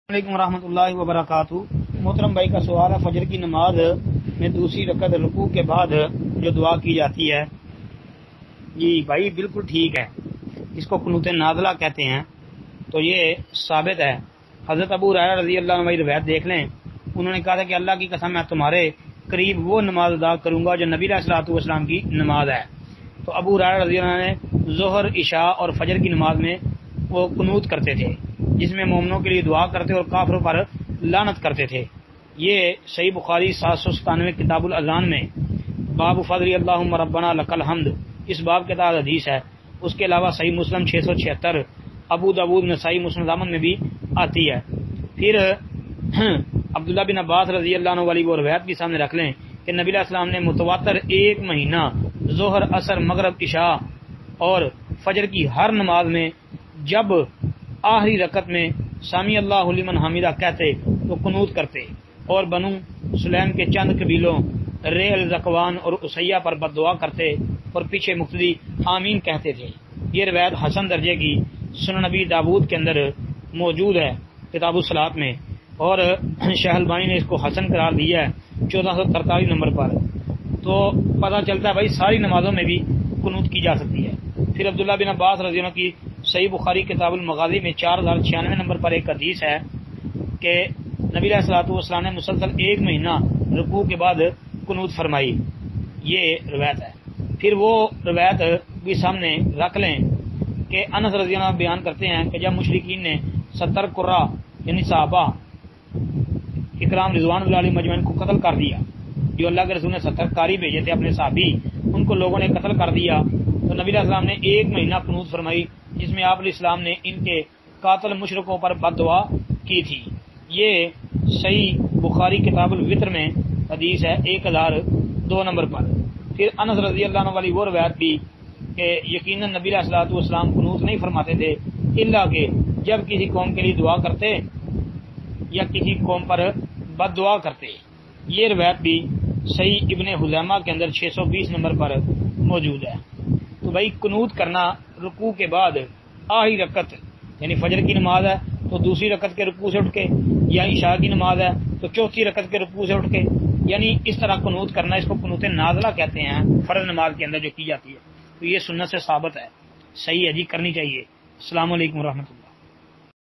علیکم ورحمۃ اللہ وبرکاتہ۔ محترم بھائی کا سوال ہے، فجر کی نماز میں دوسری رکعت رکوع کے بعد جو دعا کی جاتی ہے، جی بھائی بالکل ٹھیک ہے، اس کو قنوت نازلہ کہتے ہیں، تو یہ ثابت ہے۔ حضرت ابو ہریرہ رضی اللہ عنہ روایت دیکھ لیں، انہوں نے کہا تھا کہ اللہ کی قسم میں تمہارے قریب وہ نماز ادا کروں گا جو نبی علیہ الصلوۃ والسلام کی نماز ہے۔ تو ابو ہریرہ رضی اللہ عنہ نے ظہر، عشاء اور فجر کی نماز میں وہ قنوت کرتے تھے، جس میں مومنوں کے لیے دعا کرتے اور کافروں پر لعنت کرتے تھے۔ یہ صحیح بخاری 797 کتاب الاذان میں باب فضل اللہم ربنا لک الحمد اس باب کے تحت حدیث ہے۔ اس کے علاوہ صحیح مسلم 676، ابو داود، نسائی، مسند احمد میں بھی آتی ہے۔ پھر عبداللہ بن عباس رضی اللہ عنہ والی وہ روایت بھی سامنے رکھ لیں کہ نبی علیہ السلام نے متواتر ایک مہینہ ظہر، عصر، مغرب، عشاء اور فجر کی ہر نماز میں جب آخری رکعت میں سامی اللہ لمن حمیدہ کہتے تو قنوت کرتے، اور بنو سلیم کے چند قبیلوں ریل، زکوان اور اسیہ پر بد دعا کرتے اور پیچھے مقتدی آمین کہتے تھے۔ یہ روایت حسن درجے کی سنن نبی داود کے اندر موجود ہے کتاب الصلاۃ میں، اور شیخ البانی نے اس کو حسن قرار دیا ہے 1443 نمبر پر۔ تو پتہ چلتا ہے بھائی ساری نمازوں میں بھی قنوت کی جا سکتی ہے۔ پھر عبداللہ بن عباس رضی اللہ عنہ کی صحیح بخاری کتاب المغازی میں 4096 نمبر پر ایک حدیث ہے کہ نبی علیہ الصلوۃ والسلام نے مسلسل ایک مہینہ رکوع کے بعد قنوت فرمائی، یہ روایت ہے۔ پھر وہ روایت بھی سامنے رکھ لیں کہ انس رضی اللہ عنہ بیان کرتے ہیں کہ جب مشرکین نے 70 قرہ یعنی صحابہ اکرام رضوان اللہ علیہ مجمعین کو قتل کر دیا، جو اللہ کے رسول نے 70 قاری بھیجے تھے اپنے صحابی، ان کو لوگوں نے قتل کر دیا، تو نبی علیہ السلام نے ایک مہینہ قنوت فرمائی، جس میں آپ علیہ السلام نے ان کے قاتل مشرکوں پر بد دعا کی تھی۔ یہ صحیح بخاری کتاب الوتر میں حدیث ہے 1002 نمبر پر۔ پھر انس رضی اللہ عنہ والی وہ روایت بھی کہ یقیناً نبی علیہ الصلوۃ والسلام قنوت نہیں فرماتے تھے الا کہ جب کسی قوم کے لیے دعا کرتے یا کسی قوم پر بد دعا کرتے۔ یہ روایت بھی صحیح ابن خزیمہ کے اندر 620 نمبر پر موجود ہے۔ تو بھائی قنوت کرنا رکوع کے بعد آخری رکعت یعنی فجر کی نماز ہے تو دوسری رکعت کے رکوع سے اٹھ کے، یا عشاء کی نماز ہے تو چوتھی رکعت کے رکوع سے اٹھ کے، یعنی اس طرح قنوت کرنا، اس کو قنوت نازلہ کہتے ہیں فرض نماز کے اندر جو کی جاتی ہے۔ تو یہ سنت سے ثابت ہے، صحیح ہے جی، کرنی چاہیے۔ السلام علیکم ورحمۃ اللہ۔